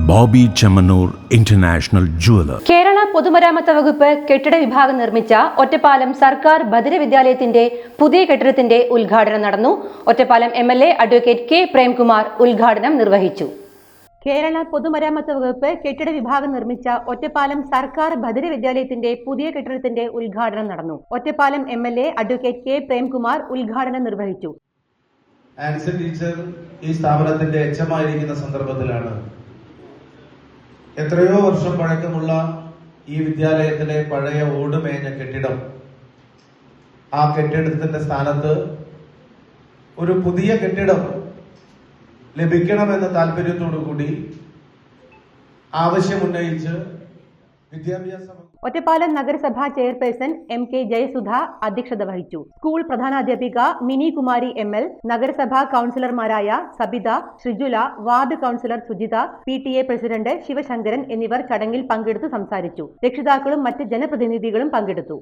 Bobby Chemmanur international jeweller. Kerala പൊതുമരാമത്ത് വകുപ്പ് കെട്ടിട വിഭാഗം നിർമ്മിച്ച ഒറ്റപ്പാലം സർക്കാർ ബദിര വിദ്യാലയത്തിന്റെ പുതിയ കെട്ടിടത്തിന്റെ ഉദ്ഘാടനം നടന്നു. Ottapalam MLA advocate K. Premkumar ഉദ്ഘാടനം നിർവഹിച്ചു. കേരള പൊതുമരാമത്ത് വകുപ്പ് കെട്ടിട വിഭാഗം നിർമ്മിച്ച ഒറ്റപ്പാലം സർക്കാർ ബദിര വിദ്യാലയത്തിന്റെ പുതിയ കെട്ടിടത്തിന്റെ ഉദ്ഘാടനം നടന്നു. Ottapalam MLA advocate K. Premkumar ഉദ്ഘാടനം നിർവഹിച്ചു. ആൻസി ടീച്ചർ ഈ സ്ഥാപനത്തിന്റെ എച്ചമായിരിക്കുന്ന സന്ദർഭത്തിലാണ് എത്രയോ വർഷം പഴക്കമുള്ള ഈ വിദ്യാലയത്തിലെ പഴയ ഓടുമേഞ്ഞ കെട്ടിടം, ആ കെട്ടിടത്തിന്റെ സ്ഥാനത്ത് ഒരു പുതിയ കെട്ടിടം ലഭിക്കണമെന്ന താല്പര്യത്തോടു കൂടി ആവശ്യമുന്നയിച്ച് വിദ്യാഭ്യാസ ഒറ്റപ്പാലം നഗരസഭാ ചെയർപേഴ്സൺ MK ജയസുധ അധ്യക്ഷത വഹിച്ചു. സ്കൂൾ പ്രധാനാധ്യാപിക മിനി കുമാരി ML, നഗരസഭാ കൌൺസിലർമാരായ Sabitha, Sreejula, ward councillor Sujitha, PTA president Sivasankaran എന്നിവർ ചടങ്ങിൽ പങ്കെടുത്ത് സംസാരിച്ചു. രക്ഷിതാക്കളും മറ്റ് ജനപ്രതിനിധികളും പങ്കെടുത്തു.